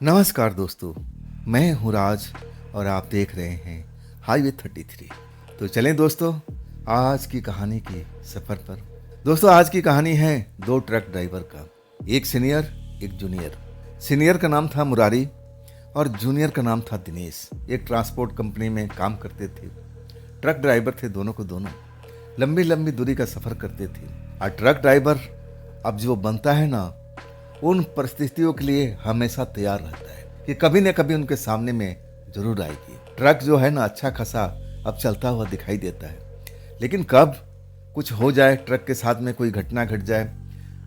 नमस्कार दोस्तों, मैं हूँ राज और आप देख रहे हैं हाईवे 33। तो चलें दोस्तों, आज की कहानी के सफ़र पर। दोस्तों, आज की कहानी है दो ट्रक ड्राइवर का, एक सीनियर एक जूनियर। सीनियर का नाम था मुरारी और जूनियर का नाम था दिनेश। एक ट्रांसपोर्ट कंपनी में काम करते थे। ट्रक ड्राइवर थे दोनों को दोनों, लंबी लंबी दूरी का सफ़र करते थे। और ट्रक ड्राइवर अब जो बनता है ना, उन परिस्थितियों के लिए हमेशा तैयार रहता है कि कभी न कभी उनके सामने में जरूर आएगी। ट्रक जो है ना, अच्छा खासा अब चलता हुआ दिखाई देता है, लेकिन कब कुछ हो जाए, ट्रक के साथ में कोई घटना घट जाए,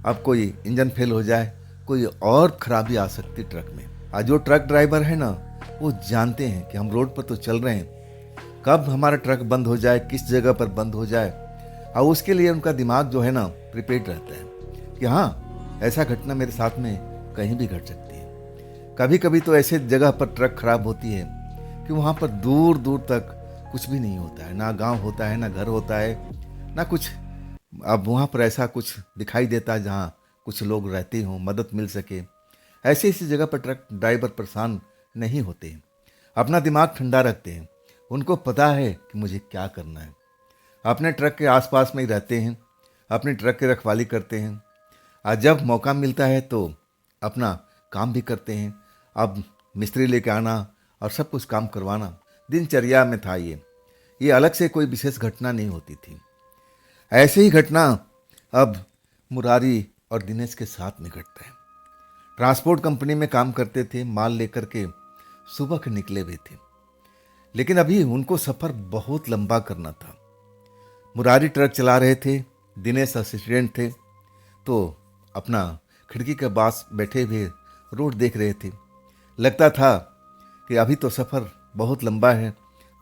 अब कोई इंजन फेल हो जाए, कोई और खराबी आ सकती ट्रक में। आज जो ट्रक ड्राइवर है ना, वो जानते हैं कि हम रोड पर तो चल रहे हैं, कब हमारा ट्रक बंद हो जाए, किस जगह पर बंद हो जाए। और उसके लिए उनका दिमाग जो है ना, प्रिपेयर्ड रहता है कि हाँ, ऐसा घटना मेरे साथ में कहीं भी घट सकती है। कभी कभी तो ऐसे जगह पर ट्रक खराब होती है कि वहाँ पर दूर दूर तक कुछ भी नहीं होता है, ना गांव होता है, ना घर होता है, ना कुछ। अब वहाँ पर ऐसा कुछ दिखाई देता है जहाँ कुछ लोग रहते हों, मदद मिल सके। ऐसी ऐसी जगह पर ट्रक ड्राइवर परेशान नहीं होते हैं, अपना दिमाग ठंडा रखते हैं। उनको पता है कि मुझे क्या करना है। अपने ट्रक के आसपास में ही रहते हैं, अपने ट्रक की रखवाली करते हैं। आज जब मौका मिलता है तो अपना काम भी करते हैं। अब मिस्त्री लेके आना और सब कुछ काम करवाना दिनचर्या में था। ये अलग से कोई विशेष घटना नहीं होती थी। ऐसे ही घटना अब मुरारी और दिनेश के साथ में घटता है। ट्रांसपोर्ट कंपनी में काम करते थे, माल लेकर के सुबह के निकले हुए थे, लेकिन अभी उनको सफ़र बहुत लंबा करना था। मुरारी ट्रक चला रहे थे, दिनेश असिस्टेंट थे, तो अपना खिड़की के पास बैठे हुए रोड देख रहे थे। लगता था कि अभी तो सफ़र बहुत लंबा है।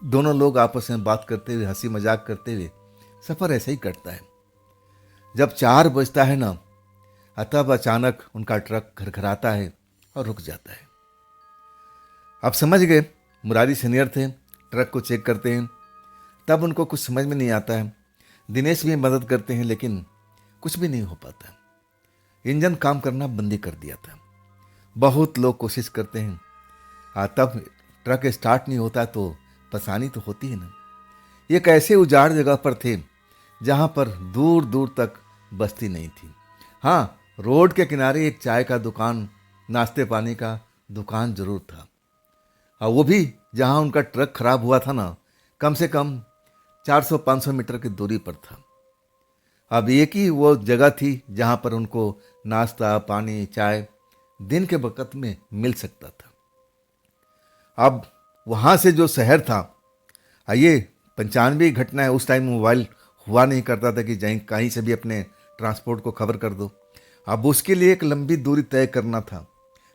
दोनों लोग आपस में बात करते हुए, हंसी मजाक करते हुए सफ़र ऐसे ही कटता है। जब 4 बजता है ना, तब अचानक उनका ट्रक घरघराता है और रुक जाता है। अब समझ गए, मुरारी सीनियर थे, ट्रक को चेक करते हैं। तब उनको कुछ समझ में नहीं आता है। दिनेश भी मदद करते हैं, लेकिन कुछ भी नहीं हो पाता। इंजन काम करना बंद ही कर दिया था। बहुत लोग कोशिश करते हैं, तब ट्रक स्टार्ट नहीं होता तो परेशानी तो होती है ना। एक ऐसे उजाड़ जगह पर थे जहां पर दूर दूर तक बस्ती नहीं थी। हाँ, रोड के किनारे एक चाय का दुकान, नाश्ते पानी का दुकान जरूर था। और वो भी जहां उनका ट्रक खराब हुआ था ना, कम से कम 400-500 मीटर की दूरी पर था। अब एक ही वो जगह थी जहां पर उनको नाश्ता पानी चाय दिन के वक्त में मिल सकता था। अब वहां से जो शहर था, ये 95 घटना है। उस टाइम मोबाइल हुआ नहीं करता था कि जाए कहीं से भी अपने ट्रांसपोर्ट को खबर कर दो। अब उसके लिए एक लंबी दूरी तय करना था,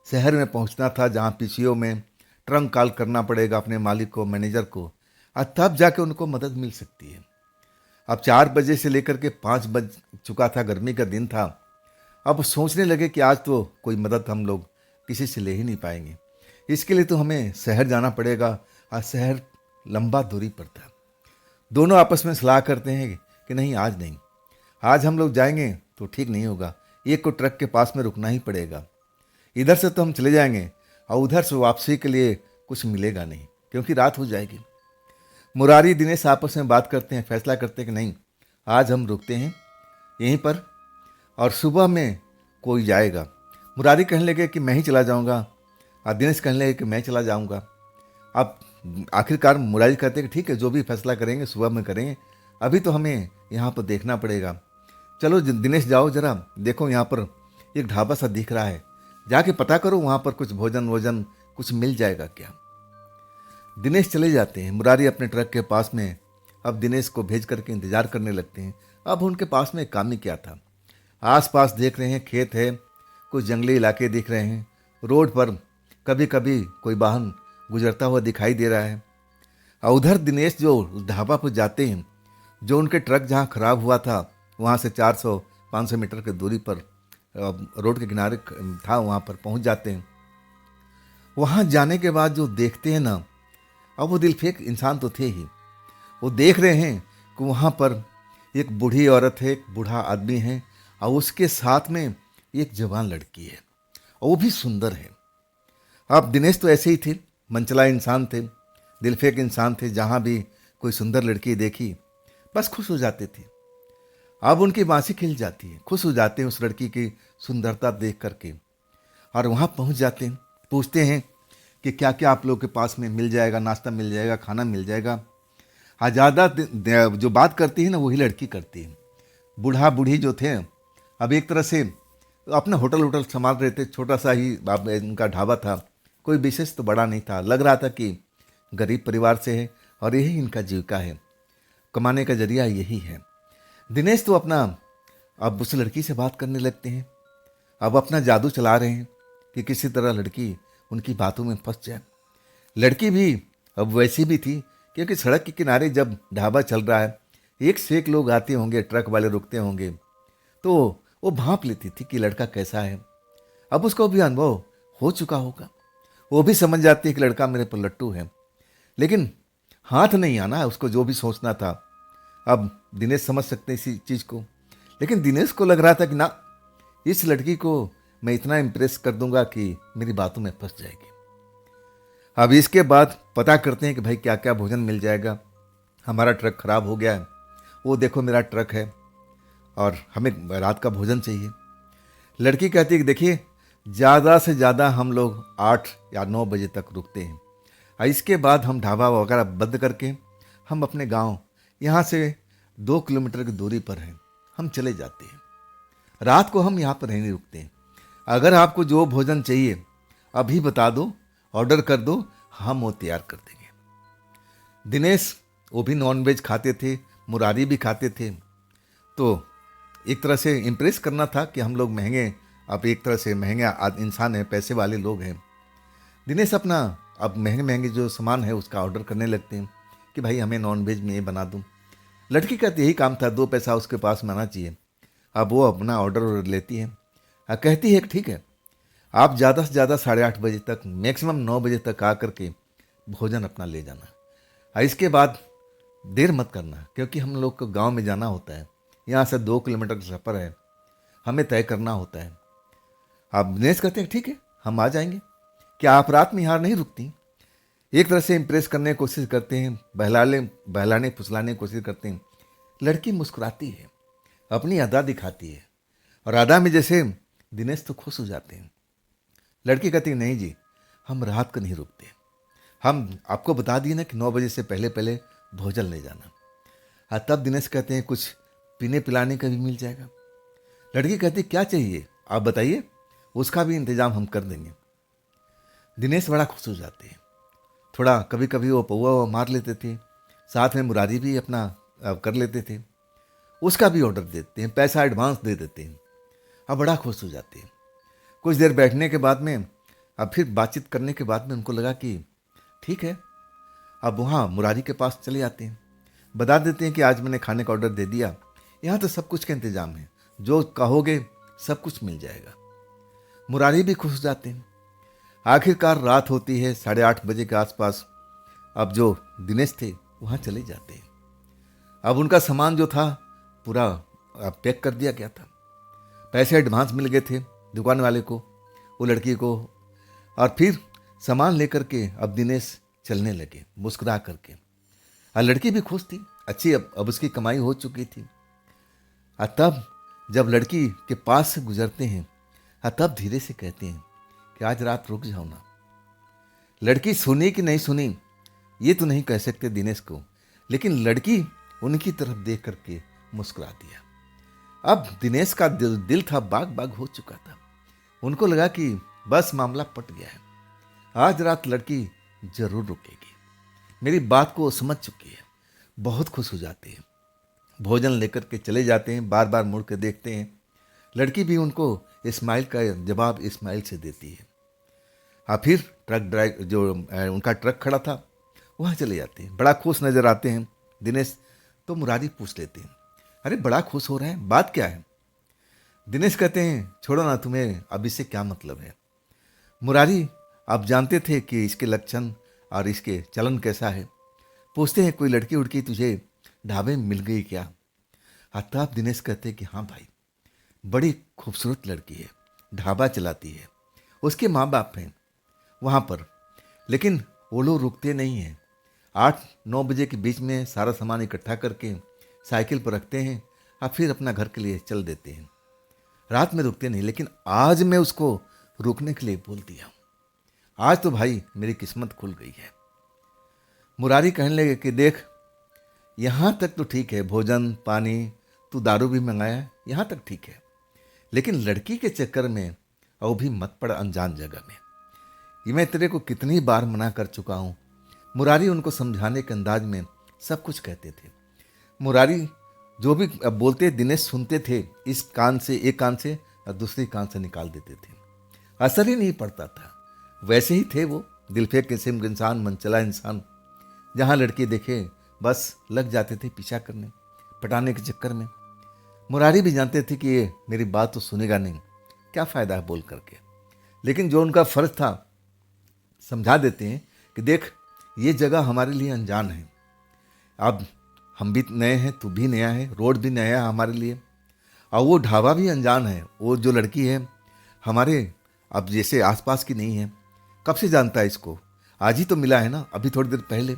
शहर में पहुंचना था, जहां पीसीओ में ट्रंक कॉल करना पड़ेगा अपने मालिक को, मैनेजर को, और तब जाके उनको मदद मिल सकती है। अब 4 बजे से लेकर के 5 बज चुका था, गर्मी का दिन था। अब सोचने लगे कि आज तो कोई मदद हम लोग किसी से ले ही नहीं पाएंगे। इसके लिए तो हमें शहर जाना पड़ेगा, और शहर लंबा दूरी पर था। दोनों आपस में सलाह करते हैं कि नहीं, आज नहीं, आज हम लोग जाएंगे तो ठीक नहीं होगा। एक को ट्रक के पास में रुकना ही पड़ेगा। इधर से तो हम चले जाएंगे और उधर से वापसी के लिए कुछ मिलेगा नहीं, क्योंकि रात हो जाएगी। मुरारी दिनेश आपस में बात करते हैं, फैसला करते हैं कि नहीं, आज हम रुकते हैं यहीं पर और सुबह में कोई जाएगा। मुरारी कहने लगे कि मैं ही चला जाऊंगा, और दिनेश कहने लगे कि मैं चला जाऊंगा। अब आखिरकार मुरारी कहते हैं कि ठीक है, जो भी फैसला करेंगे सुबह में करेंगे, अभी तो हमें यहाँ पर देखना पड़ेगा। चलो दिनेश, जाओ जरा देखो, यहाँ पर एक ढाबा सा दिख रहा है, जाके पता करो वहाँ पर कुछ भोजन वोजन कुछ मिल जाएगा क्या। दिनेश चले जाते हैं। मुरारी अपने ट्रक के पास में अब दिनेश को भेज करके इंतजार करने लगते हैं। अब उनके पास में काम ही क्या था। आसपास देख रहे हैं, खेत है, कुछ जंगली इलाके दिख रहे हैं, रोड पर कभी कभी कोई वाहन गुजरता हुआ दिखाई दे रहा है। और उधर दिनेश जो उस ढाबा पर जाते हैं, जो उनके ट्रक जहाँ खराब हुआ था, वहाँ से 400-500 मीटर की दूरी पर रोड के किनारे था, वहाँ पर पहुँच जाते हैं। वहाँ जाने के बाद जो देखते हैं ना, अब वो दिलफेक इंसान तो थे ही। वो देख रहे हैं कि वहाँ पर एक बूढ़ी औरत है, एक बूढ़ा आदमी है, और उसके साथ में एक जवान लड़की है, और वो भी सुंदर है। अब दिनेश तो ऐसे ही थे, मनचला इंसान थे, दिलफेक इंसान थे। जहाँ भी कोई सुंदर लड़की देखी बस खुश हो जाते थे। अब उनकी बांसी खिल जाती है, खुश हो जाते हैं उस लड़की की सुंदरता देख करके, और वहाँ पहुँच जाते हैं, पूछते हैं कि क्या क्या आप लोग के पास में मिल जाएगा, नाश्ता मिल जाएगा, खाना मिल जाएगा। हाँ, ज़्यादा जो बात करती है ना वही लड़की करती है। बूढ़ा बूढ़ी जो थे, अब एक तरह से अपना होटल वोटल संभाल रहे थे, छोटा सा ही उनका ढाबा था, कोई विशेष तो बड़ा नहीं था। लग रहा था कि गरीब परिवार से है और यही इनका जीविका है, कमाने का जरिया यही है। दिनेश तो अपना अब उस लड़की से बात करने लगते हैं। अब अपना जादू चला रहे हैं कि किसी तरह लड़की उनकी बातों में फंस जाए। लड़की भी अब वैसी भी थी, क्योंकि सड़क के किनारे जब ढाबा चल रहा है, एक से एक लोग आते होंगे, ट्रक वाले रुकते होंगे, तो वो भांप लेती थी कि लड़का कैसा है। अब उसको भी अनुभव हो चुका होगा, वो भी समझ जाती है कि लड़का मेरे पर लट्टू है, लेकिन हाथ नहीं आना उसको जो भी सोचना था। अब दिनेश समझ सकते इसी चीज़ को, लेकिन दिनेश को लग रहा था कि ना, इस लड़की को मैं इतना इम्प्रेस कर दूंगा कि मेरी बातों में फंस जाएगी। अब इसके बाद पता करते हैं कि भाई क्या क्या भोजन मिल जाएगा। हमारा ट्रक खराब हो गया है, वो देखो मेरा ट्रक है और हमें रात का भोजन चाहिए। लड़की कहती है कि देखिए, ज़्यादा से ज़्यादा हम लोग 8 या 9 बजे तक रुकते हैं, और इसके बाद हम ढाबा वगैरह बंद करके हम अपने गांव, यहाँ से 2 किलोमीटर की दूरी पर हैं, हम चले जाते हैं। रात को हम यहाँ पर नहीं रुकते हैं। अगर आपको जो भोजन चाहिए अभी बता दो, ऑर्डर कर दो, हम वो तैयार कर देंगे। दिनेश वो भी नॉनवेज खाते थे, मुरारी भी खाते थे, तो एक तरह से इम्प्रेस करना था कि हम लोग महंगे, अब एक तरह से महंगे इंसान हैं, पैसे वाले लोग हैं। दिनेश अपना अब महंगे महंगे जो सामान है उसका ऑर्डर करने लगते हैं कि भाई हमें नॉनवेज में ये बना दूँ। लड़की का तो यही काम था, 2 पैसा उसके पास में आना चाहिए। अब वो अपना ऑर्डर लेती है, कहती है कि ठीक है, आप ज़्यादा से ज़्यादा 8:30 बजे तक, मैक्सिमम 9 बजे तक आ करके भोजन अपना ले जाना, और इसके बाद देर मत करना, क्योंकि हम लोग को गांव में जाना होता है, यहाँ से 2 किलोमीटर का सफ़र है, हमें तय करना होता है। आप दिनेश कहते हैं ठीक है, हम आ जाएंगे, क्या आप रात में यहाँ नहीं रुकती। एक तरह से इम्प्रेस करने की कोशिश करते हैं, बहलाने फुसलाने की कोशिश करते हैं। लड़की मुस्कुराती है, अपनी अदा दिखाती है, और अदा में जैसे दिनेश तो खुश हो जाते हैं। लड़की कहती है नहीं जी, हम रात को नहीं रुकते, हम आपको बता दिए ना कि 9 बजे से पहले पहले भोजन ले जाना। हाँ, तब दिनेश कहते हैं कुछ पीने पिलाने का भी मिल जाएगा। लड़की कहती है क्या चाहिए आप बताइए, उसका भी इंतजाम हम कर देंगे। दिनेश बड़ा खुश हो जाते हैं। थोड़ा कभी कभी वो पौवा मार लेते थे, साथ में मुरारी भी अपना कर लेते थे, उसका भी ऑर्डर देते हैं, पैसा एडवांस दे देते हैं। अब बड़ा खुश हो जाते हैं। कुछ देर बैठने के बाद में, अब फिर बातचीत करने के बाद में उनको लगा कि ठीक है, अब वहाँ मुरारी के पास चले जाते हैं, बता देते हैं कि आज मैंने खाने का ऑर्डर दे दिया, यहाँ तो सब कुछ का इंतजाम है, जो कहोगे सब कुछ मिल जाएगा। मुरारी भी खुश हो जाते हैं। आखिरकार रात होती है 8:30 बजे के आसपास। अब जो दिनेश थे वहाँ चले जाते हैं। अब उनका सामान जो था पूरा पैक कर दिया गया था, पैसे एडवांस मिल गए थे दुकान वाले को, वो लड़की को, और फिर सामान लेकर के अब दिनेश चलने लगे मुस्कुरा करके। और लड़की भी खुश थी, अच्छी अब उसकी कमाई हो चुकी थी। और तब जब लड़की के पास से गुजरते हैं, तब धीरे से कहते हैं कि आज रात रुक जाओ ना। लड़की सुनी कि नहीं सुनी ये तो नहीं कह सकते दिनेश को, लेकिन लड़की उनकी तरफ देख करके मुस्कुरा दिया। अब दिनेश का दिल था बाग बाग हो चुका था। उनको लगा कि बस मामला पट गया है, आज रात लड़की जरूर रुकेगी, मेरी बात को समझ चुकी है। बहुत खुश हो जाते हैं, भोजन लेकर के चले जाते हैं, बार बार मुड़ के देखते हैं। लड़की भी उनको इस्माइल का जवाब इस्माइल से देती है। फिर ट्रक ड्राइव जो उनका ट्रक खड़ा था वहाँ चले जाते हैं, बड़ा खुश नजर आते हैं दिनेश। तो मुरारी पूछ लेते हैं, अरे बड़ा खुश हो रहे हैं, बात क्या है। दिनेश कहते हैं छोड़ो ना, तुम्हें अब इससे क्या मतलब है। मुरारी आप जानते थे कि इसके लक्षण और इसके चलन कैसा है, पूछते हैं कोई लड़की उड़की तुझे ढाबे में मिल गई क्या। तब दिनेश कहते हैं कि हाँ भाई, बड़ी खूबसूरत लड़की है, ढाबा चलाती है, उसके माँ बाप हैं, वहाँ पर। लेकिन वो लोग रुकते नहीं हैं। 8-9 बजे के बीच में सारा सामान इकट्ठा करके साइकिल पर रखते हैं और फिर अपना घर के लिए चल देते हैं। रात में रुकते नहीं। लेकिन आज मैं उसको रुकने के लिए बोल दिया। आज तो भाई मेरी किस्मत खुल गई है। मुरारी कहने लगे कि देख, यहाँ तक तो ठीक है, भोजन पानी, तू दारू भी मंगाया, यहाँ तक ठीक है, लेकिन लड़की के चक्कर में और भी मत पड़ अनजान जगह में। ये मैं तेरे को कितनी बार मना कर चुका हूँ। मुरारी उनको समझाने के अंदाज में सब कुछ कहते थे। मुरारी जो भी बोलते दिनेश सुनते थे, इस कान से एक कान से और दूसरी कान से निकाल देते थे। असर ही नहीं पड़ता था। वैसे ही थे वो, दिलफेक किस्म के इंसान, मनचला इंसान। जहाँ लड़के देखे बस लग जाते थे पीछा करने, पटाने के चक्कर में। मुरारी भी जानते थे कि ये मेरी बात तो सुनेगा नहीं, क्या फ़ायदा है बोल करके। लेकिन जो उनका फ़र्ज था, समझा देते हैं कि देख, ये जगह हमारे लिए अनजान है। अब हम भी नए हैं, तू भी नया है, रोड भी नया है हमारे लिए, और वो ढाबा भी अनजान है। वो जो लड़की है हमारे अब जैसे आसपास की नहीं है, कब से जानता है इसको, आज ही तो मिला है ना, अभी थोड़ी देर पहले।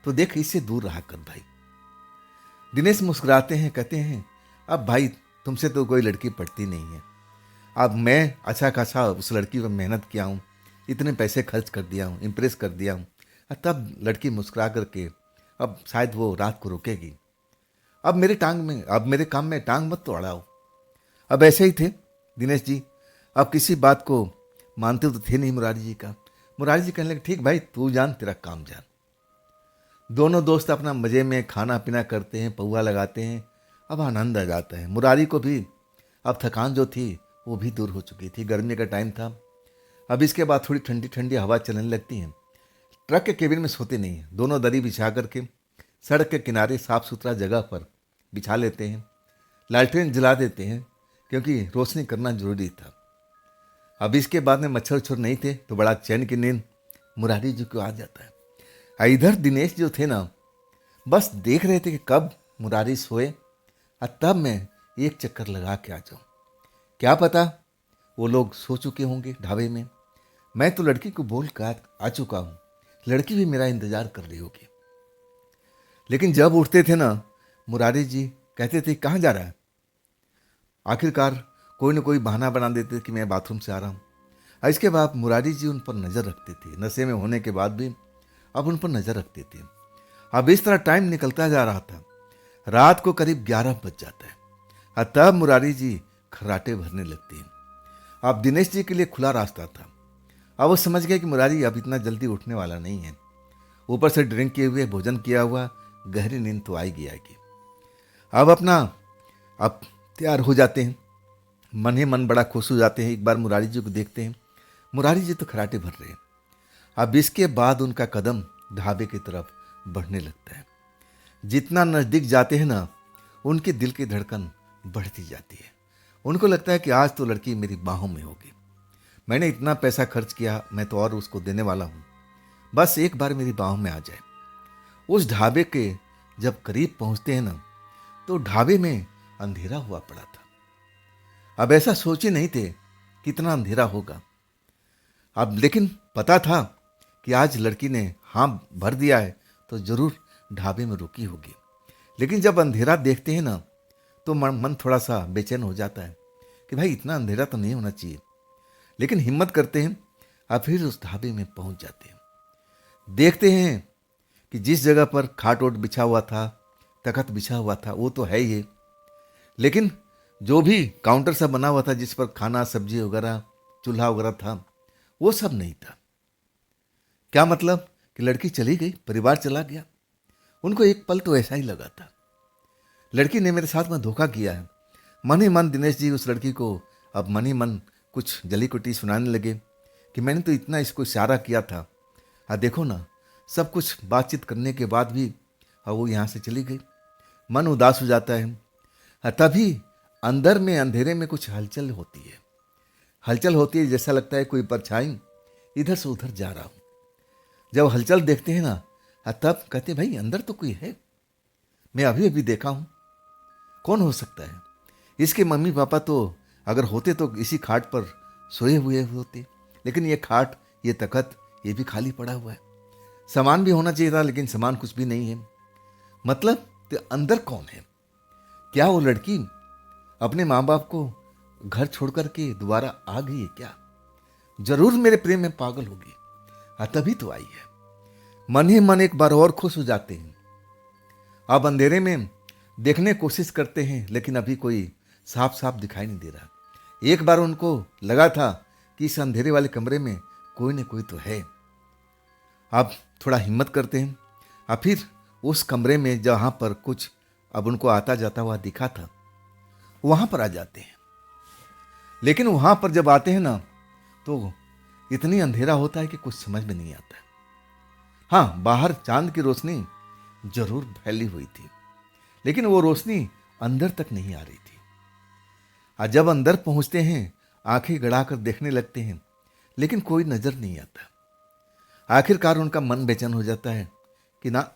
तो देख, इससे दूर रहा कर भाई। दिनेश मुस्कुराते हैं, कहते हैं अब भाई तुमसे तो कोई लड़की पटती नहीं है। अब मैं अच्छा खासा उस लड़की पर मेहनत किया हूँ, इतने पैसे खर्च कर दिया हूँ, इम्प्रेस कर दिया हूँ, तब लड़की मुस्कुरा करके अब शायद वो रात को रुकेगी। अब मेरे काम में टांग मत तो अड़ाओ। अब ऐसे ही थे दिनेश जी। अब किसी बात को मानते तो थे नहीं मुरारी जी का। मुरारी जी कहने लगे ठीक भाई, तू जान, तेरा काम जान। दोनों दोस्त अपना मज़े में खाना पीना करते हैं, पौआ लगाते हैं। अब आनंद आ जाता है। मुरारी को भी अब थकान जो थी वो भी दूर हो चुकी थी। गर्मी का टाइम था। अब इसके बाद थोड़ी ठंडी ठंडी हवा चलने लगती है। ट्रक के केबिन में सोते नहीं हैं। दोनों दरी बिछा करके सड़क के किनारे साफ सुथरा जगह पर बिछा लेते हैं। लालटेन जला देते हैं क्योंकि रोशनी करना जरूरी था। अब इसके बाद में मच्छर उच्छर नहीं थे तो बड़ा चैन की नींद मुरारी जी को आ जाता है। इधर दिनेश जो थे ना, बस देख रहे थे कि कब मुरारी सोए और तब मैं एक चक्कर लगा के आ जाऊं। क्या पता वो लोग सो चुके होंगे ढाबे में। मैं तो लड़की को बोल कर आ चुका हूं, लड़की भी मेरा इंतजार कर रही होगी। लेकिन जब उठते थे ना, मुरारी जी कहते थे कहाँ जा रहा है। आखिरकार कोई ना कोई बहाना बना देते कि मैं बाथरूम से आ रहा हूँ। और इसके बाद मुरारी जी उन पर नज़र रखते थे। नशे में होने के बाद भी अब उन पर नज़र रखते थे। अब इस तरह टाइम निकलता जा रहा था। रात को करीब 11 बज जाता है और तब मुरारी जी खर्राटे भरने लगते हैं। अब दिनेश जी के लिए खुला रास्ता था। अब वो समझ गए कि मुरारी अब इतना जल्दी उठने वाला नहीं है। ऊपर से ड्रिंक किए हुए, भोजन किया हुआ, गहरी नींद तो आएगी। अब तैयार हो जाते हैं। मन ही मन बड़ा खुश हो जाते हैं। एक बार मुरारी जी को देखते हैं, मुरारी जी तो खराटे भर रहे हैं। अब इसके बाद उनका कदम ढाबे की तरफ बढ़ने लगता है। जितना नज़दीक जाते हैं ना, उनके दिल की धड़कन बढ़ती जाती है। उनको लगता है कि आज तो लड़की मेरी बाहों में होगी। मैंने इतना पैसा खर्च किया, मैं तो और उसको देने वाला हूँ, बस एक बार मेरी बाहों में आ जाए। उस ढाबे के जब करीब पहुँचते हैं ना, तो ढाबे में अंधेरा हुआ पड़ा था। अब ऐसा सोचे नहीं थे कितना अंधेरा होगा। अब लेकिन पता था कि आज लड़की ने हाँ भर दिया है तो जरूर ढाबे में रुकी होगी। लेकिन जब अंधेरा देखते हैं ना, तो मन थोड़ा सा बेचैन हो जाता है कि भाई इतना अंधेरा तो नहीं होना चाहिए। लेकिन हिम्मत करते हैं और फिर उस ढाबे में पहुंच जाते हैं। देखते हैं कि जिस जगह पर खाट ओट बिछा हुआ था, तख्त बिछा हुआ था, वो तो है ही, लेकिन जो भी काउंटर सा बना हुआ था जिस पर खाना सब्जी वगैरह चूल्हा वगैरह था, वो सब नहीं था। क्या मतलब कि लड़की चली गई, परिवार चला गया। उनको एक पल तो ऐसा ही लगा था, लड़की ने मेरे साथ में धोखा किया है। मन ही मन दिनेश जी उस लड़की को अब मन ही मन कुछ जली कुटी सुनाने लगे कि मैंने तो इतना इसको इशारा किया था, देखो ना, सब कुछ बातचीत करने के बाद भी वो यहाँ से चली गई। मन उदास हो जाता है। तभी अंदर में अंधेरे में कुछ हलचल होती है। जैसा लगता है कोई परछाई इधर से उधर जा रहा हूँ। जब हलचल देखते हैं ना, तब कहते भाई अंदर तो कोई है, मैं अभी अभी देखा हूँ, कौन हो सकता है। इसके मम्मी पापा तो अगर होते तो इसी खाट पर सोए हुए होते, लेकिन ये खाट, ये तखत ये भी खाली पड़ा हुआ है। सामान भी होना चाहिए था, लेकिन सामान कुछ भी नहीं है। मतलब तो अंदर कौन है? क्या वो लड़की अपने माँ बाप को घर छोड़ करके दोबारा आ गई है क्या? जरूर मेरे प्रेम में पागल होगी, तभी तो आई है। मन ही मन एक बार और खुश हो जाते हैं। अब अंधेरे में देखने की कोशिश करते हैं, लेकिन अभी कोई साफ साफ दिखाई नहीं दे रहा। एक बार उनको लगा था कि इस अंधेरे वाले कमरे में कोई न कोई तो है। अब थोड़ा हिम्मत करते हैं, अब फिर उस कमरे में जहां पर कुछ अब उनको आता जाता हुआ दिखा था, वहां पर आ जाते हैं। लेकिन वहां पर जब आते हैं ना, तो इतनी अंधेरा होता है कि कुछ समझ में नहीं आता। हाँ, बाहर चांद की रोशनी जरूर फैली हुई थी, लेकिन वो रोशनी अंदर तक नहीं आ रही थी। और जब अंदर पहुंचते हैं, आंखें गड़ाकर देखने लगते हैं, लेकिन कोई नजर नहीं आता। आखिरकार उनका मन बेचैन हो जाता है कि ना,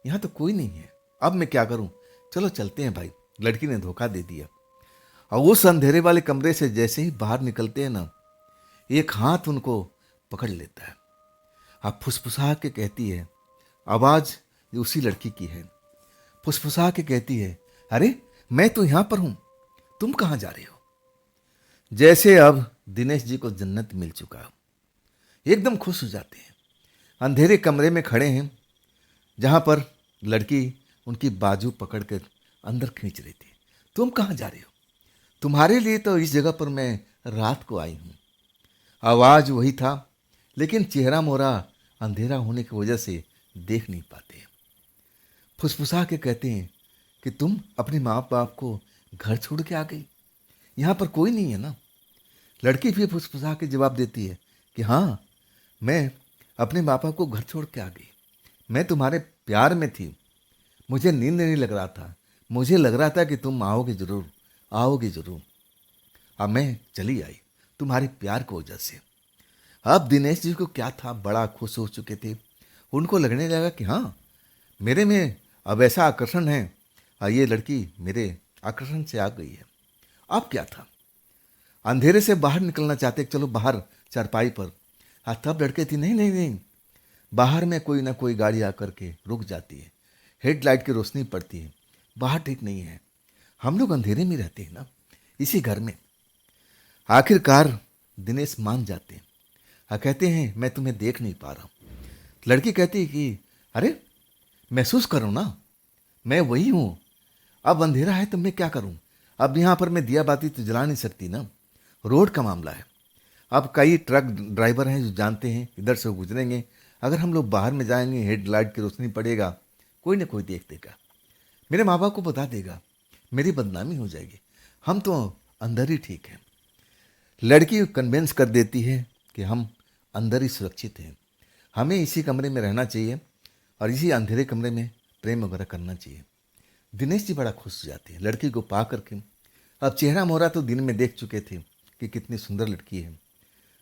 यहां तो कोई नहीं है, अब मैं क्या करूं? चलो चलते हैं भाई, लड़की ने धोखा दे दिया। और उस अंधेरे वाले कमरे से जैसे ही बाहर निकलते हैं ना, एक हाथ उनको पकड़ लेता है। अब फुसफुसा के कहती है, आवाज उसी लड़की की है, फुसफुसा के कहती है, अरे मैं तो यहां पर हूं, तुम कहां जा रहे हो? जैसे अब दिनेश जी को जन्नत मिल चुका हो, एकदम खुश हो जाते हैं। अंधेरे कमरे में खड़े हैं, जहां पर लड़की उनकी बाजू पकड़कर अंदर खींच रही थी। तुम कहां जा रहे हो? तुम्हारे लिए तो इस जगह पर मैं रात को आई हूं। आवाज वही था, लेकिन चेहरा मोरा अंधेरा होने की वजह से देख नहीं पाते। फुसफुसा के कहते हैं कि तुम अपने माँ बाप को घर छोड़ के आ गई, यहाँ पर कोई नहीं है ना? लड़की भी फुसफुसा के जवाब देती है कि हाँ, मैं अपने माँ बाप को घर छोड़ के आ गई। मैं तुम्हारे प्यार में थी, मुझे नींद नहीं लग रहा था, मुझे लग रहा था कि तुम आओगे जरूर, आओगे जरूर। अब मैं चली आई तुम्हारे प्यार की वजह से। अब दिनेश जी को क्या था, बड़ा खुश हो चुके थे। उनको लगने लगा कि हाँ, मेरे में अब ऐसा आकर्षण है, ये लड़की मेरे आकर्षण से आ गई है। अब क्या था, अंधेरे से बाहर निकलना चाहते, चलो बाहर चारपाई पर। तब लड़के थी, नहीं नहीं नहीं, बाहर में कोई ना कोई गाड़ी आकर के रुक जाती है, हेडलाइट की रोशनी पड़ती है, बाहर ठीक नहीं है, हम लोग अंधेरे में रहते हैं ना इसी घर में। आखिरकार दिनेश मान जाते हैं, कहते हैं मैं तुम्हें देख नहीं पा रहा हूं। लड़की कहती है कि अरे महसूस करो ना, मैं वही हूं। अब अंधेरा है तो मैं क्या करूं? अब यहां पर मैं दिया बाती तो जला नहीं सकती ना, रोड का मामला है। अब कई ट्रक ड्राइवर हैं जो जानते हैं इधर से गुजरेंगे, अगर हम लोग बाहर में जाएंगे, हेडलाइट की रोशनी पड़ेगा, कोई ना कोई देख देगा, मेरे माँ बाप को बता देगा, मेरी बदनामी हो जाएगी, हम तो अंदर ही ठीक हैं। लड़की कन्विंस कर देती है कि हम अंदर ही सुरक्षित हैं, हमें इसी कमरे में रहना चाहिए और इसी अंधेरे कमरे में प्रेम वगैरह करना चाहिए। दिनेश जी बड़ा खुश हो जाते हैं लड़की को पा करके। अब चेहरा मोहरा तो दिन में देख चुके थे कि कितनी सुंदर लड़की है।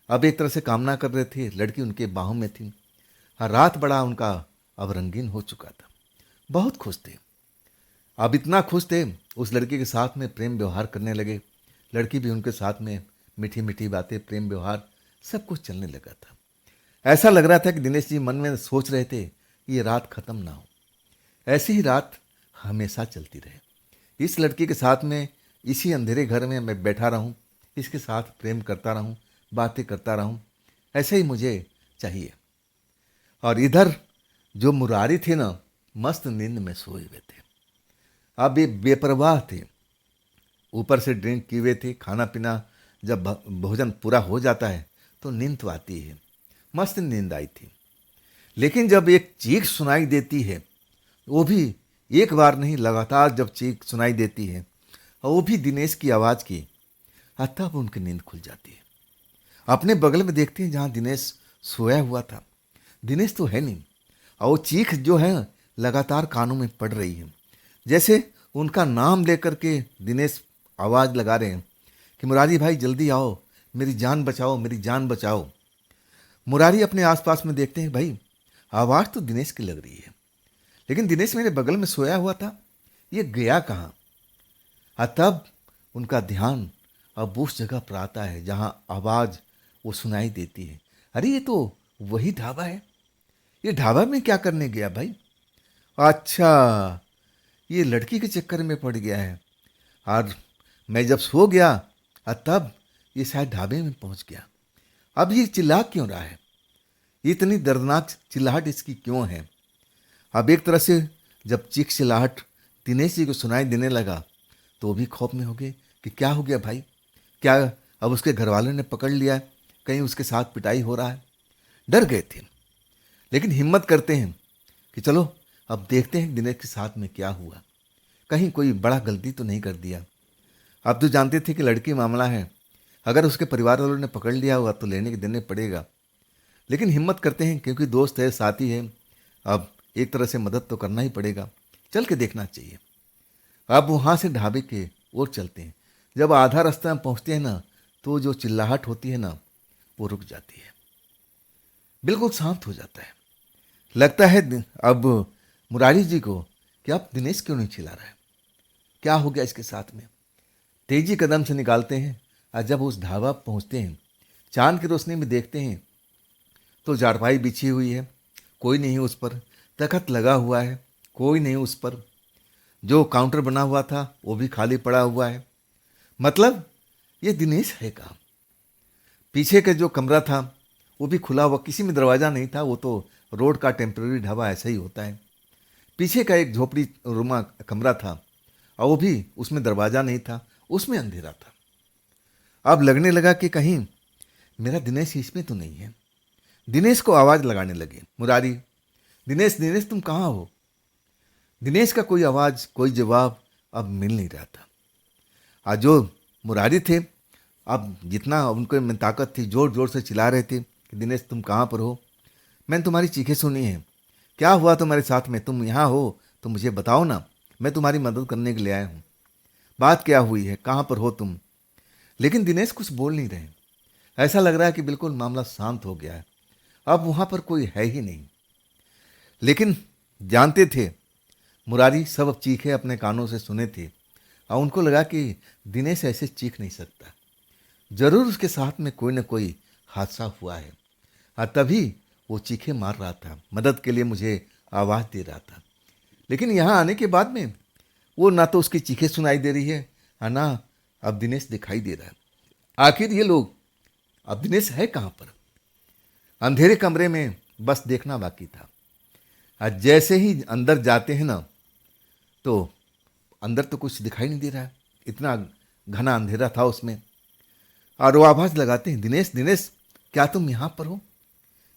अब एक तरह से कामना कर रहे थे, लड़की उनके बाहों में थी। हाँ, रात बड़ा उनका अब रंगीन हो चुका था, बहुत खुश थे। अब इतना खुश थे, उस लड़की के साथ में प्रेम व्यवहार करने लगे। लड़की भी उनके साथ में मीठी मीठी बातें, प्रेम व्यवहार सब कुछ चलने लगा था। ऐसा लग रहा था कि दिनेश जी मन में सोच रहे थे कि ये रात खत्म ना हो, ऐसी ही रात हमेशा चलती रहे। इस लड़की के साथ में इसी अंधेरे घर में मैं बैठा रहूं, इसके साथ प्रेम करता रहूं, बातें करता रहूं, ऐसे ही मुझे चाहिए। और इधर जो मुरारी थे ना, मस्त नींद में सोए हुए थे। अब ये बेपरवाह थे, ऊपर से ड्रिंक किए हुए थे, खाना पीना जब भोजन पूरा हो जाता है तो नींद तो आती है, मस्त नींद आई थी। लेकिन जब एक चीख सुनाई देती है, वो भी एक बार नहीं, लगातार जब चीख सुनाई देती है और वो भी दिनेश की आवाज़ की, तब उनकी नींद खुल जाती है। अपने बगल में देखते हैं जहाँ दिनेश सोया हुआ था, दिनेश तो है नहीं, और वो चीख जो है लगातार कानों में पड़ रही है, जैसे उनका नाम लेकर के दिनेश आवाज़ लगा रहे हैं कि मुरारी भाई जल्दी आओ, मेरी जान बचाओ, मेरी जान बचाओ। मुरारी अपने आसपास में देखते हैं, भाई आवाज़ तो दिनेश की लग रही है, लेकिन दिनेश मेरे बगल में सोया हुआ था, ये गया कहाँ? तब उनका ध्यान अब उस जगह पर आता है जहाँ आवाज़ वो सुनाई देती है। अरे ये तो वही ढाबा है, ये ढाबा में क्या करने गया भाई? अच्छा, ये लड़की के चक्कर में पड़ गया है। और मैं जब सो गया तब ये शायद ढाबे में पहुंच गया। अब ये चिल्ला क्यों रहा है? ये इतनी दर्दनाक चिल्लाहट इसकी क्यों है? अब एक तरह से जब चीख चिल्लाहट दिनेश जी को सुनाई देने लगा तो वो भी खौफ में हो गए कि क्या हो गया भाई, क्या अब उसके घर वालों ने पकड़ लिया है, कहीं उसके साथ पिटाई हो रहा है। डर गए थे, लेकिन हिम्मत करते हैं कि चलो अब देखते हैं दिनेश के साथ में क्या हुआ, कहीं कोई बड़ा गलती तो नहीं कर दिया। अब तो जानते थे कि लड़की मामला है, अगर उसके परिवार वालों ने पकड़ लिया हुआ तो लेने के देने पड़ेगा, लेकिन हिम्मत करते हैं क्योंकि दोस्त है, साथी है, अब एक तरह से मदद तो करना ही पड़ेगा, चल के देखना चाहिए। अब वहाँ से ढाबे के ओर चलते हैं। जब आधा रास्ता में पहुँचते हैं ना, तो जो चिल्लाहट होती है ना, वो रुक जाती है, बिल्कुल शांत हो जाता है। लगता है अब मुरारी जी को कि अब दिनेश क्यों नहीं चिल्ला रहा है, क्या हो गया इसके साथ में। तेजी कदम से निकालते हैं और जब उस ढाबा पहुँचते हैं, चांद की रोशनी में देखते हैं तो चारपाई बिछी हुई है, कोई नहीं उस पर, तखत लगा हुआ है, कोई नहीं उस पर, जो काउंटर बना हुआ था वो भी खाली पड़ा हुआ है। मतलब ये दिनेश है कहाँ? पीछे का जो कमरा था वो भी खुला हुआ, किसी में दरवाज़ा नहीं था, वो तो रोड का टेम्परेरी ढाबा ऐसा ही होता है। पीछे का एक झोपड़ी रुमा कमरा था और वो भी उसमें दरवाज़ा नहीं था, उसमें अंधेरा था। अब लगने लगा कि कहीं मेरा दिनेश इसमें तो नहीं है। दिनेश को आवाज़ लगाने लगे, मुरारी, दिनेश, दिनेश तुम कहाँ हो? दिनेश का कोई आवाज़, कोई जवाब अब मिल नहीं रहा था। आज जो मुरारी थे, अब जितना उनके में ताकत थी, जोर जोर से चिल्ला रहे थे कि दिनेश तुम कहाँ पर हो, मैंने तुम्हारी चीखें सुनी हैं, क्या हुआ तुम्हारे साथ में, तुम यहाँ हो तो मुझे बताओ ना, मैं तुम्हारी मदद करने के लिए आया हूँ, बात क्या हुई है, कहाँ पर हो तुम? लेकिन दिनेश कुछ बोल नहीं रहे। ऐसा लग रहा है कि बिल्कुल मामला शांत हो गया है, अब वहाँ पर कोई है ही नहीं। लेकिन जानते थे मुरारी, सब अब चीखे अपने कानों से सुने थे और उनको लगा कि दिनेश ऐसे चीख नहीं सकता, जरूर उसके साथ में कोई न कोई हादसा हुआ है और तभी वो चीखे मार रहा था, मदद के लिए मुझे आवाज़ दे रहा था। लेकिन यहाँ आने के बाद में वो ना तो उसकी चीखें सुनाई दे रही है और ना अब दिनेश दिखाई दे रहा है। आखिर ये लोग, अब दिनेश है कहाँ पर? अंधेरे कमरे में बस देखना बाकी था। और जैसे ही अंदर जाते हैं ना, तो अंदर तो कुछ दिखाई नहीं दे रहा है, इतना घना अंधेरा था उसमें। और वो आवाज़ लगाते हैं, दिनेश, दिनेश क्या तुम यहाँ पर हो,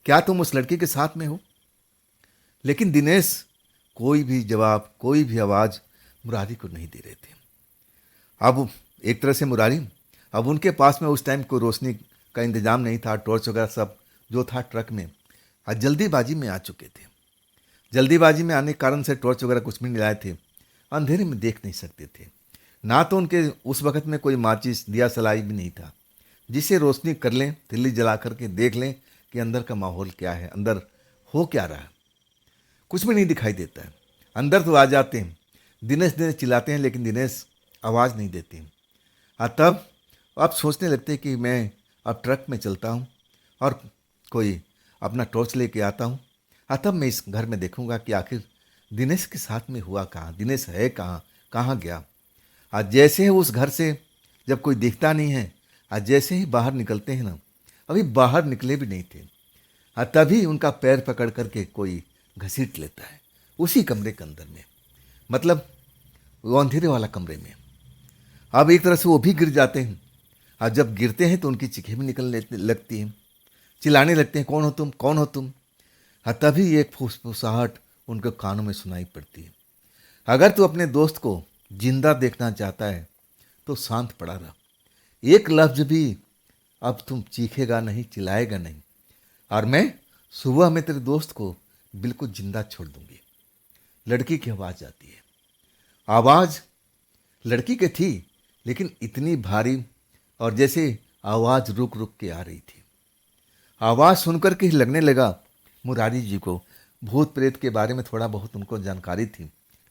क्या तुम उस लड़के के साथ में हो? लेकिन दिनेश कोई भी जवाब, कोई भी आवाज़ मुरारी को नहीं दे रहे थे। अब एक तरह से मुरारी, अब उनके पास में उस टाइम कोई रोशनी का इंतजाम नहीं था, टॉर्च वगैरह सब जो था ट्रक में, और जल्दीबाजी में आ चुके थे। जल्दीबाजी में आने के कारण से टॉर्च वगैरह कुछ भी नहीं लाए थे, अंधेरे में देख नहीं सकते थे, ना तो उनके उस वक्त में कोई माचिस दिया सलाई भी नहीं था जिसे रोशनी कर लें, तिल्ली जला करके देख लें कि अंदर का माहौल क्या है, अंदर हो क्या रहा है। कुछ भी नहीं दिखाई देता है। अंदर तो आ जाते हैं, दिनेश दिनेश चिल्लाते हैं, लेकिन दिनेश आवाज़ नहीं देते हैं। तब आप सोचने लगते हैं कि मैं अब ट्रक में चलता हूँ और कोई अपना टॉर्च लेके आता हूँ, तब मैं इस घर में देखूंगा कि आखिर दिनेश के साथ में हुआ कहाँ, दिनेश है कहाँ, कहाँ गया। आज जैसे ही उस घर से जब कोई दिखता नहीं है, आज जैसे ही बाहर निकलते हैं ना, अभी बाहर निकले भी नहीं थे, तभी उनका पैर पकड़ करके कोई घसीट लेता है उसी कमरे के अंदर में, मतलब वो अंधेरे वाला कमरे में। अब एक तरह से वो भी गिर जाते हैं, और जब गिरते हैं तो उनकी चीखें भी निकलने लगती हैं, चिल्लाने लगते हैं, कौन हो तुम, कौन हो तुम। तभी एक फुसफुसाहट उनके कानों में सुनाई पड़ती है, अगर तू अपने दोस्त को जिंदा देखना चाहता है तो शांत पड़ा रहा, एक लफ्ज भी अब तुम चीखेगा नहीं, चिल्लाएगा नहीं, और मैं सुबह में तेरे दोस्त को बिल्कुल जिंदा छोड़ दूंगी। लड़की की आवाज़ आती है। आवाज़ लड़की की थी, लेकिन इतनी भारी, और जैसे आवाज़ रुक रुक के आ रही थी। आवाज़ सुनकर के ही लगने लगा मुरारी जी को भूत प्रेत के बारे में थोड़ा बहुत उनको जानकारी थी,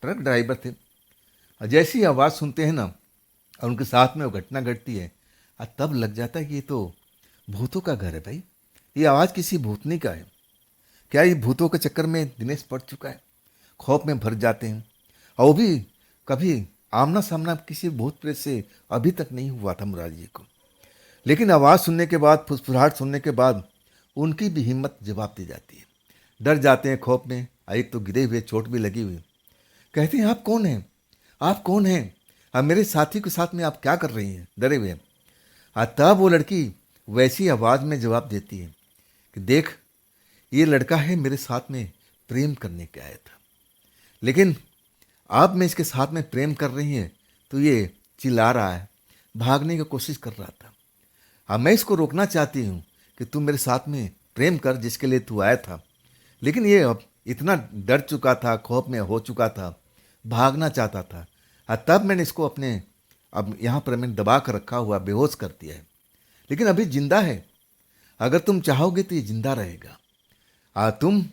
ट्रक ड्राइवर थे। और जैसी आवाज़ सुनते हैं ना, और उनके साथ में वो घटना घटती है, और तब लग जाता है कि ये तो भूतों का घर है भाई, ये आवाज़ किसी भूतनी का है। क्या ये भूतों के चक्कर में दिनेश पड़ चुका है? खौफ में भर जाते हैं। और वो भी कभी आमना सामना किसी भूत प्रेत से अभी तक नहीं हुआ था मुरारी जी को। लेकिन आवाज़ सुनने के बाद, फुसफुसाहट सुनने के बाद उनकी भी हिम्मत जवाब दे जाती है। डर जाते हैं खौफ में, एक तो गिरे हुए, चोट भी लगी हुई। कहते हैं, आप कौन हैं? आप कौन हैं? अब मेरे साथी के साथ में आप क्या कर रही हैं डरे हुए? तब वो लड़की वैसी आवाज़ में जवाब देती है कि देख, ये लड़का है मेरे साथ में प्रेम करने के आया था, लेकिन अब मैं इसके साथ में प्रेम कर रही है तो ये चिल्ला रहा है, भागने की कोशिश कर रहा था। अब मैं इसको रोकना चाहती हूँ कि तू मेरे साथ में प्रेम कर जिसके लिए तू आया था, लेकिन ये अब इतना डर चुका था, खौफ में हो चुका था, भागना चाहता था। तब मैंने इसको अपने अब यहाँ पर मैंने दबा कर रखा हुआ, बेहोश कर दिया है, लेकिन अभी जिंदा है। अगर तुम चाहोगे तो ये जिंदा रहेगा। तुम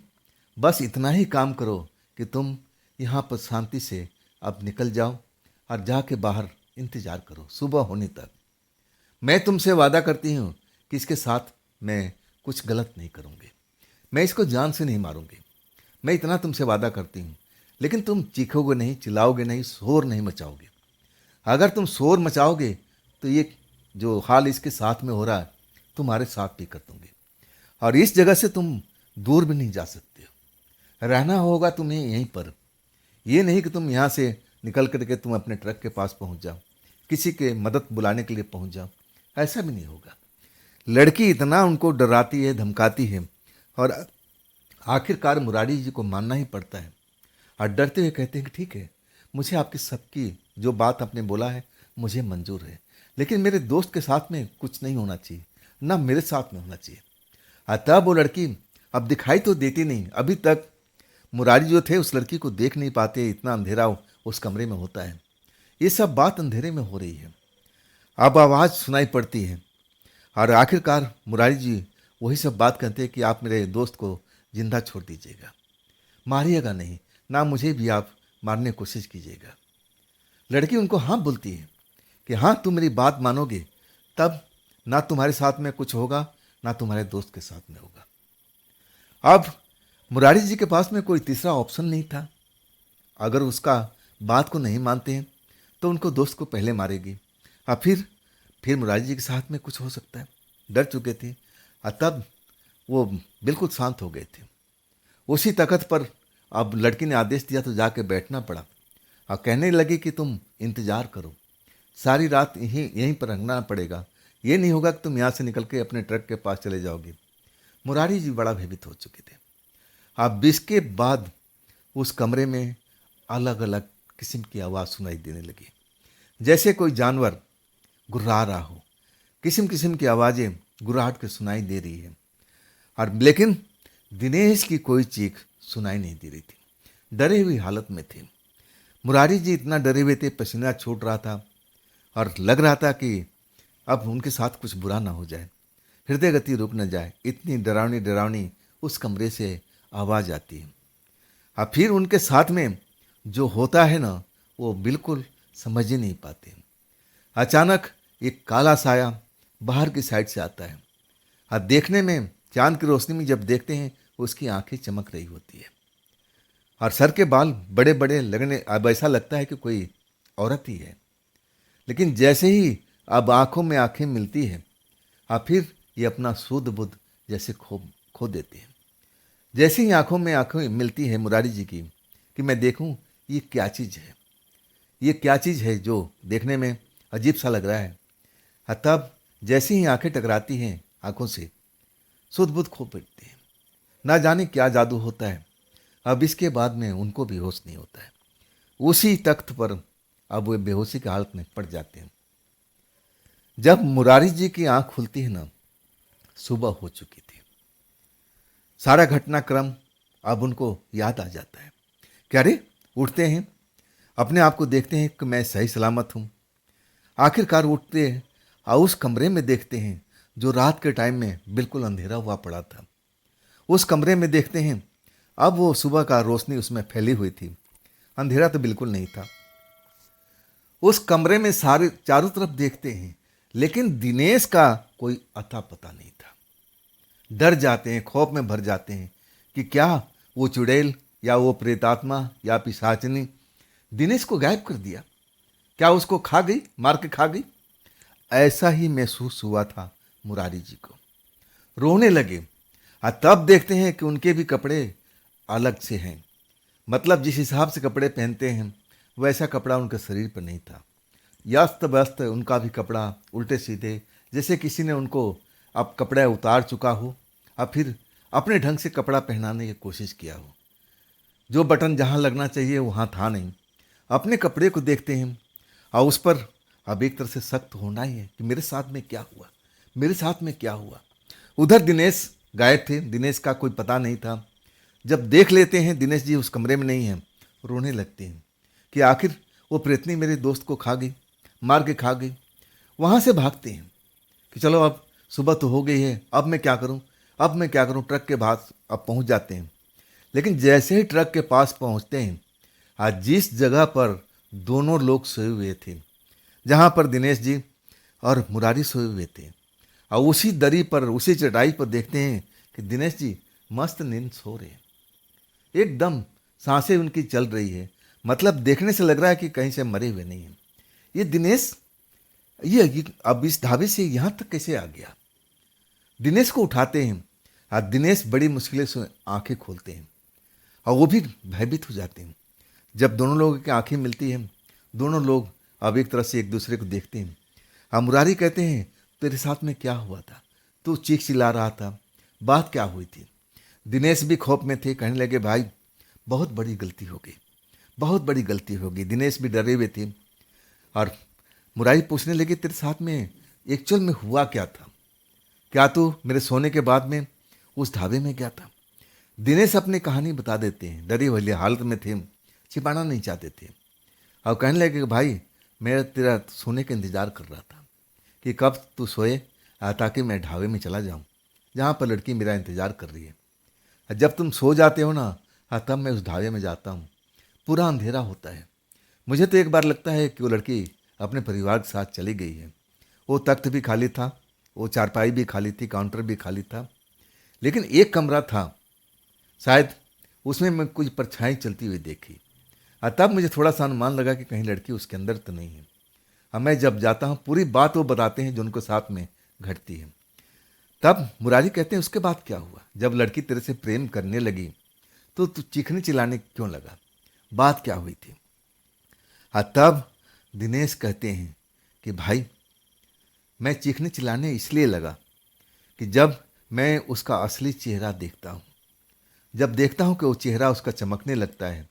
बस इतना ही काम करो कि तुम यहाँ पर शांति से अब निकल जाओ और जाके बाहर इंतज़ार करो सुबह होने तक। मैं तुमसे वादा करती हूँ कि इसके साथ मैं कुछ गलत नहीं करूँगी, मैं इसको जान से नहीं मारूंगी। मैं इतना तुमसे वादा करती हूँ, लेकिन तुम चीखोगे नहीं, चिल्लाओगे नहीं, शोर नहीं मचाओगे। अगर तुम शोर मचाओगे तो ये जो हाल इसके साथ में हो रहा है तुम्हारे साथ भी कर दूंगी, और इस जगह से तुम दूर भी नहीं जा सकते हो। रहना होगा तुम्हें यहीं पर। ये नहीं कि तुम यहाँ से निकल करके तुम अपने ट्रक के पास पहुँच जाओ, किसी के मदद बुलाने के लिए पहुँच जाओ, ऐसा भी नहीं होगा। लड़की इतना उनको डराती है, धमकाती है, और आखिरकार मुरारी जी को मानना ही पड़ता है। और डरते हुए कहते हैं कि ठीक है, मुझे आपकी सबकी जो बात आपने बोला है मुझे मंजूर है, लेकिन मेरे दोस्त के साथ में कुछ नहीं होना चाहिए, ना मेरे साथ में होना चाहिए। तब वो लड़की अब दिखाई तो देती नहीं, अभी तक मुरारी जो थे उस लड़की को देख नहीं पाते, इतना अंधेरा उस कमरे में होता है। ये सब बात अंधेरे में हो रही है। अब आवाज़ सुनाई पड़ती है और आखिरकार मुरारी जी वही सब बात कहते हैं कि आप मेरे दोस्त को जिंदा छोड़ दीजिएगा, मारिएगा नहीं, ना मुझे भी आप मारने की कोशिश कीजिएगा। लड़की उनको हाँ बोलती है कि हाँ, तुम मेरी बात मानोगे तब ना तुम्हारे साथ में कुछ होगा, ना तुम्हारे दोस्त के साथ में होगा। अब मुरारी जी के पास में कोई तीसरा ऑप्शन नहीं था। अगर उसका बात को नहीं मानते हैं तो उनको दोस्त को पहले मारेगी, और फिर मुरारी जी के साथ में कुछ हो सकता है। डर चुके थे और तब वो बिल्कुल शांत हो गए थे। उसी तख्त पर अब लड़की ने आदेश दिया तो जाके बैठना पड़ा और कहने लगी कि तुम इंतज़ार करो, सारी रात यहीं पर रखना पड़ेगा, ये नहीं होगा कि तुम यहाँ से निकल के अपने ट्रक के पास चले जाओगे। मुरारी जी बड़ा भयभीत हो चुके थे। अब इसके बाद उस कमरे में अलग अलग किस्म की आवाज़ सुनाई देने लगी, जैसे कोई जानवर गुर्रा रहा हो। किस्म किस्म की आवाज़ें गुर्राहट के सुनाई दे रही है, और लेकिन दिनेश की कोई चीख सुनाई नहीं दे रही थी। डरे हुई हालत में थे मुरारी जी, इतना डरे हुए थे, पसीना छूट रहा था और लग रहा था कि अब उनके साथ कुछ बुरा ना हो जाए, हृदय गति रुक न जाए। इतनी डरावनी डरावनी उस कमरे से आवाज़ आती है। अब फिर उनके साथ में जो होता है ना, वो बिल्कुल समझ ही नहीं पाते। अचानक एक काला साया बाहर की साइड से आता है, और देखने में चांद की रोशनी में जब देखते हैं उसकी आंखें चमक रही होती है, और सर के बाल बड़े बड़े लगने, अब ऐसा लगता है कि कोई औरत ही है। लेकिन जैसे ही अब आंखों में आंखें मिलती है, और फिर ये अपना सूद बुद्ध जैसे खो देते हैं। जैसे ही आंखों में आंखें मिलती है मुरारी जी की कि मैं देखूं ये क्या चीज़ है, ये क्या चीज़ है जो देखने में अजीब सा लग रहा है। तब जैसे ही आंखें टकराती हैं आंखों से, सुध बुध खो बैठते हैं। ना जाने क्या जादू होता है। अब इसके बाद में उनको भी होश नहीं होता है। उसी तख्त पर अब वे बेहोशी की हालत में पड़ जाते हैं। जब मुरारी जी की आंख खुलती है ना, सुबह हो चुकी थी। सारा घटनाक्रम अब उनको याद आ जाता है। क्या रे, उठते हैं, अपने आप को देखते हैं कि मैं सही सलामत हूँ। आखिरकार उठते हैं और उस कमरे में देखते हैं जो रात के टाइम में बिल्कुल अंधेरा हुआ पड़ा था। उस कमरे में देखते हैं अब वो सुबह का रोशनी उसमें फैली हुई थी, अंधेरा तो बिल्कुल नहीं था। उस कमरे में सारे चारों तरफ देखते हैं, लेकिन दिनेश का कोई अता पता नहीं था। डर जाते हैं, खौफ में भर जाते हैं कि क्या वो चुड़ैल या वो प्रेतात्मा या पिशाचनी दिनेश को गायब कर दिया, क्या उसको खा गई, मार के खा गई। ऐसा ही महसूस हुआ था मुरारी जी को। रोने लगे। तब देखते हैं कि उनके भी कपड़े अलग से हैं, मतलब जिस हिसाब से कपड़े पहनते हैं वैसा कपड़ा उनके शरीर पर नहीं था। यस्त व्यस्त उनका भी कपड़ा, उल्टे सीधे, जैसे किसी ने उनको अब कपड़ा उतार चुका हो और फिर अपने ढंग से कपड़ा पहनाने की कोशिश किया हो। जो बटन जहाँ लगना चाहिए वहाँ था नहीं। अपने कपड़े को देखते हैं और उस पर अब एक तरह से सख्त होना ही है कि मेरे साथ में क्या हुआ, मेरे साथ में क्या हुआ। उधर दिनेश गायब थे, दिनेश का कोई पता नहीं था। जब देख लेते हैं दिनेश जी उस कमरे में नहीं हैं, रोने लगते हैं कि आखिर वो प्रेतनी मेरे दोस्त को खा गई, मार के खा गई। वहाँ से भागते हैं कि चलो अब सुबह तो हो गई है, अब मैं क्या करूँ, अब मैं क्या करूँ। ट्रक के पास अब पहुँच जाते हैं, लेकिन जैसे ही ट्रक के पास पहुँचते हैं, आज जिस जगह पर दोनों लोग सोए हुए थे, जहाँ पर दिनेश जी और मुरारी सोए हुए थे, और उसी दरी पर, उसी चटाई पर देखते हैं कि दिनेश जी मस्त नींद सो रहे हैं। एकदम सांसें उनकी चल रही है, मतलब देखने से लग रहा है कि कहीं से मरे हुए नहीं हैं। ये दिनेश ये अब इस ढाबे से यहाँ तक कैसे आ गया। दिनेश को उठाते हैं और दिनेश बड़ी मुश्किल से आंखें खोलते हैं और वो भी भयभीत हो जाते हैं। जब दोनों लोगों की आंखें मिलती हैं, दोनों लोग अब एक तरह से एक दूसरे को देखते हैं। मुरारी कहते हैं तेरे साथ में क्या हुआ था, तू चीख चिल्ला रहा था, बात क्या हुई थी। दिनेश भी खौफ में थे, कहने लगे भाई बहुत बड़ी गलती हो गई, बहुत बड़ी गलती हो गई। दिनेश भी डरे हुए थे और मुरारी पूछने लगे तेरे साथ में एक्चुअल में हुआ क्या था, क्या तू मेरे सोने के बाद में उस ढाबे में गया था। दिनेश अपनी कहानी बता देते हैं, डरी हुई हालत में थे, छिपाना नहीं चाहते थे। और कहने लगे कि भाई मैं तेरा सोने का इंतज़ार कर रहा था कि कब तू सोए ताकि मैं ढाबे में चला जाऊं जहां पर लड़की मेरा इंतज़ार कर रही है। जब तुम सो जाते हो ना, तब मैं उस ढाबे में जाता हूं, पूरा अंधेरा होता है। मुझे तो एक बार लगता है कि वो लड़की अपने परिवार के साथ चली गई है। वो तख्त भी खाली था, वो चारपाई भी खाली थी, काउंटर भी खाली था, लेकिन एक कमरा था, शायद उसमें मैं कुछ परछाई चलती हुई देखी। तब मुझे थोड़ा सा अनुमान लगा कि कहीं लड़की उसके अंदर तो नहीं है। मैं जब जाता हूँ पूरी बात वो बताते हैं जो उनको साथ में घटती है। तब मुरारी कहते हैं उसके बाद क्या हुआ, जब लड़की तेरे से प्रेम करने लगी तो तू चीखने चिल्लाने क्यों लगा, बात क्या हुई थी। तब दिनेश कहते हैं कि भाई मैं चीखने चिल्लाने इसलिए लगा कि जब मैं उसका असली चेहरा देखता हूँ, जब देखता हूँ कि वो चेहरा उसका चमकने लगता है,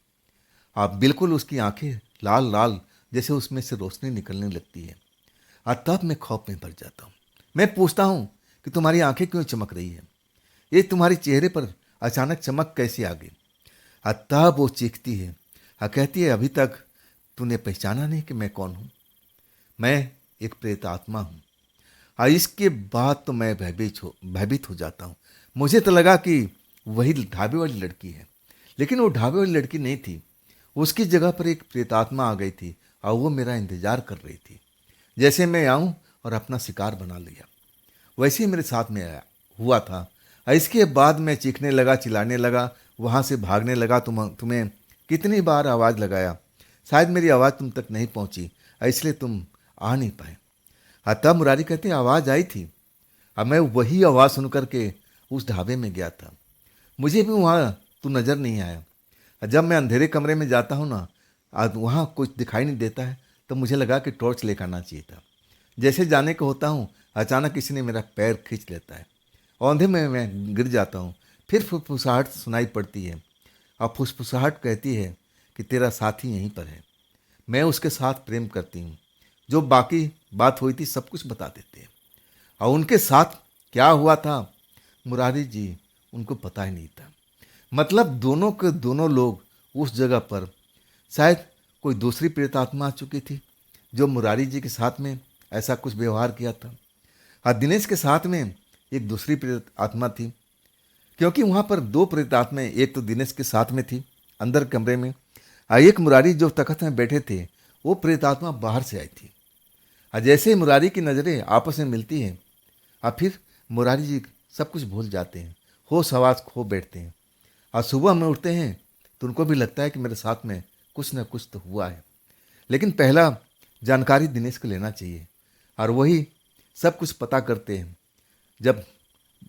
आप बिल्कुल उसकी आंखें लाल लाल जैसे उसमें से रोशनी निकलने लगती है, और तब मैं खौफ में भर जाता हूँ। मैं पूछता हूँ कि तुम्हारी आंखें क्यों चमक रही है, ये तुम्हारे चेहरे पर अचानक चमक कैसे आ गई। तब वो चीखती है और कहती है अभी तक तूने पहचाना नहीं कि मैं कौन हूँ, मैं एक प्रेत आत्मा हूँ। इसके बाद तो मैं भयभीत हो जाता हूँ। मुझे तो लगा कि वही ढाबे वाली लड़की है, लेकिन वो ढाबे वाली लड़की नहीं थी, उसकी जगह पर एक प्रेतात्मा आ गई थी और वो मेरा इंतजार कर रही थी। जैसे मैं आऊं और अपना शिकार बना लिया, वैसे ही मेरे साथ में हुआ था। इसके बाद मैं चीखने लगा, चिल्लाने लगा, वहाँ से भागने लगा। तुम्हें कितनी बार आवाज़ लगाया, शायद मेरी आवाज़ तुम तक नहीं पहुँची, इसलिए तुम आ नहीं पाए। तब मुरारी कहते हैं आवाज़ आई थी, अब मैं वही आवाज़ सुन करके उस ढाबे में गया था, मुझे भी वहाँ तू नज़र नहीं आया। जब मैं अंधेरे कमरे में जाता हूँ ना, वहाँ कुछ दिखाई नहीं देता है, तो मुझे लगा कि टॉर्च लेकर आना चाहिए था। जैसे जाने को होता हूँ, अचानक किसी ने मेरा पैर खींच लेता है, औंधे में मैं गिर जाता हूँ। फिर फुसफुसाहट सुनाई पड़ती है और फुसफुसाहट कहती है कि तेरा साथी यहीं पर है, मैं उसके साथ प्रेम करती हूँ। जो बाकी बात हुई थी सब कुछ बता देते हैं, और उनके साथ क्या हुआ था मुरारी जी उनको पता ही नहीं था। मतलब दोनों के दोनों लोग उस जगह पर शायद कोई दूसरी प्रेतात्मा आ चुकी थी जो मुरारी जी के साथ में ऐसा कुछ व्यवहार किया था, और दिनेश के साथ में एक दूसरी प्रेत आत्मा थी, क्योंकि वहाँ पर दो प्रेतात्माएं, एक तो दिनेश के साथ में थी अंदर कमरे में, और एक मुरारी जो तख्त में बैठे थे वो प्रेतात्मा बाहर से आई थी। जैसे ही मुरारी की नज़रें आपस में मिलती हैं और फिर मुरारी जी सब कुछ भूल जाते हैं, होश हवास खो बैठते हैं। और सुबह में उठते हैं तो उनको भी लगता है कि मेरे साथ में कुछ ना कुछ तो हुआ है। लेकिन पहला जानकारी दिनेश को लेना चाहिए और वही सब कुछ पता करते हैं। जब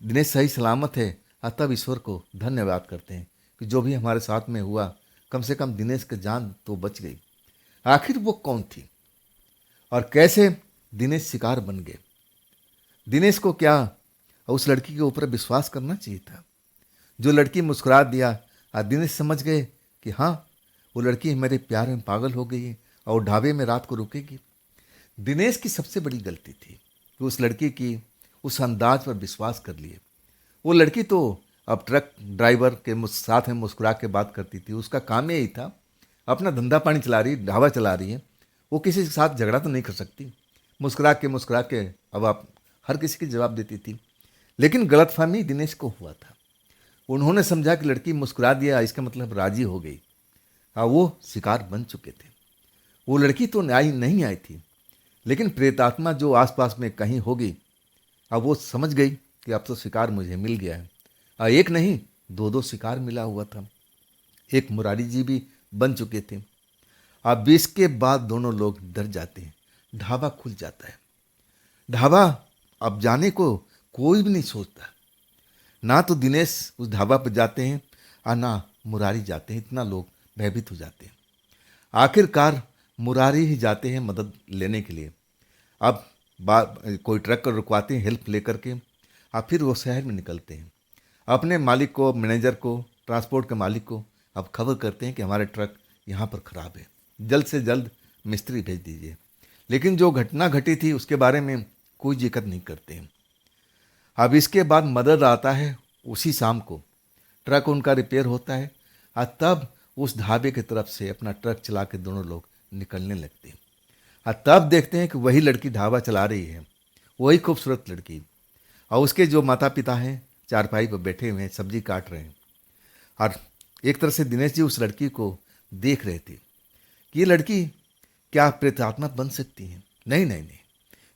दिनेश सही सलामत है तब ईश्वर को धन्यवाद करते हैं कि जो भी हमारे साथ में हुआ, कम से कम दिनेश की जान तो बच गई। आखिर वो कौन थी और कैसे दिनेश शिकार बन गए? दिनेश को क्या उस लड़की के ऊपर विश्वास करना चाहिए था? जो लड़की मुस्कुरा दिया और दिनेश समझ गए कि हाँ, वो लड़की मेरे प्यार में पागल हो गई है और ढाबे में रात को रुकेगी। दिनेश की सबसे बड़ी गलती थी कि उस लड़की की उस अंदाज पर विश्वास कर लिए। वो लड़की तो अब ट्रक ड्राइवर के साथ में मुस्कुरा के बात करती थी, उसका काम यही था, अपना धंधा पानी चला रही, ढाबा चला रही है, वो किसी के साथ झगड़ा तो नहीं कर सकती। मुस्कुरा के अब आप हर किसी की जवाब देती थी। लेकिन गलतफहमी दिनेश को हुआ था। उन्होंने समझा कि लड़की मुस्कुरा दिया इसका मतलब राजी हो गई। हाँ, वो शिकार बन चुके थे। वो लड़की तो नहीं आई थी, लेकिन प्रेतात्मा जो आसपास में कहीं होगी, अब वो समझ गई कि अब तो शिकार मुझे मिल गया है। एक नहीं, दो दो शिकार मिला हुआ था। एक मुरारी जी भी बन चुके थे। अब इसके बाद दोनों लोग डर जाते हैं। ढाबा खुल जाता है। ढाबा अब जाने को कोई भी नहीं सोचता। ना तो दिनेश उस ढाबा पर जाते हैं और ना मुरारी जाते हैं। इतना लोग भयभीत हो जाते हैं। आखिरकार मुरारी ही जाते हैं मदद लेने के लिए। अब कोई ट्रक को रुकवाते हैं हेल्प लेकर के, और फिर वो शहर में निकलते हैं। अपने मालिक को, मैनेजर को, ट्रांसपोर्ट के मालिक को अब खबर करते हैं कि हमारे ट्रक यहाँ पर ख़राब है, जल्द से जल्द मिस्त्री भेज दीजिए। लेकिन जो घटना घटी थी उसके बारे में कोई जिक्र नहीं करते हैं। अब इसके बाद मदद आता है। उसी शाम को ट्रक उनका रिपेयर होता है और तब उस ढाबे की तरफ से अपना ट्रक चला के दोनों लोग निकलने लगते हैं। और तब देखते हैं कि वही लड़की ढाबा चला रही है, वही खूबसूरत लड़की, और उसके जो माता पिता हैं चारपाई पर बैठे हुए हैं, सब्जी काट रहे हैं। और एक तरह से दिनेश जी उस लड़की को देख रहे थे कि ये लड़की क्या प्रेतात्मा बन सकती है? नहीं नहीं नहीं,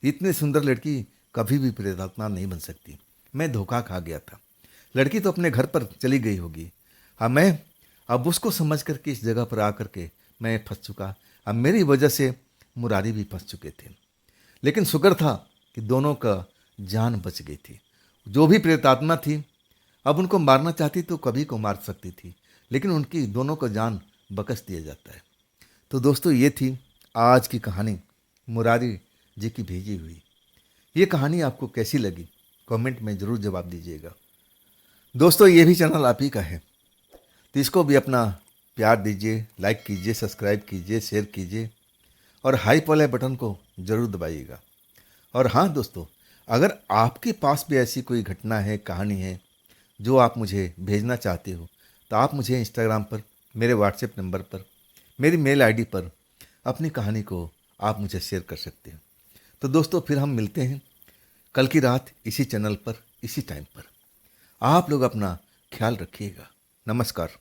इतनी सुंदर लड़की कभी भी प्रेतात्मा नहीं बन सकती। मैं धोखा खा गया था। लड़की तो अपने घर पर चली गई होगी। हाँ, मैं अब उसको समझ करके इस जगह पर आकर के मैं फंस चुका। अब मेरी वजह से मुरारी भी फंस चुके थे। लेकिन शुक्र था कि दोनों का जान बच गई थी। जो भी प्रेतात्मा थी अब उनको मारना चाहती तो कभी को मार सकती थी, लेकिन उनकी दोनों का जान बख्श दिया जाता है। तो दोस्तों, ये थी आज की कहानी मुरारी जी की भेजी हुई। ये कहानी आपको कैसी लगी कमेंट में ज़रूर जवाब दीजिएगा। दोस्तों, ये भी चैनल आप ही का है, तो इसको भी अपना प्यार दीजिए, लाइक कीजिए, सब्सक्राइब कीजिए, शेयर कीजिए और हाइप वाले बटन को ज़रूर दबाइएगा। और हाँ दोस्तों, अगर आपके पास भी ऐसी कोई घटना है, कहानी है जो आप मुझे भेजना चाहते हो, तो आप मुझे इंस्टाग्राम पर, मेरे व्हाट्सएप नंबर पर, मेरी मेल आईडी पर अपनी कहानी को आप मुझे शेयर कर सकते हैं। तो दोस्तों, फिर हम मिलते हैं कल की रात इसी चैनल पर, इसी टाइम पर। आप लोग अपना ख्याल रखिएगा। नमस्कार।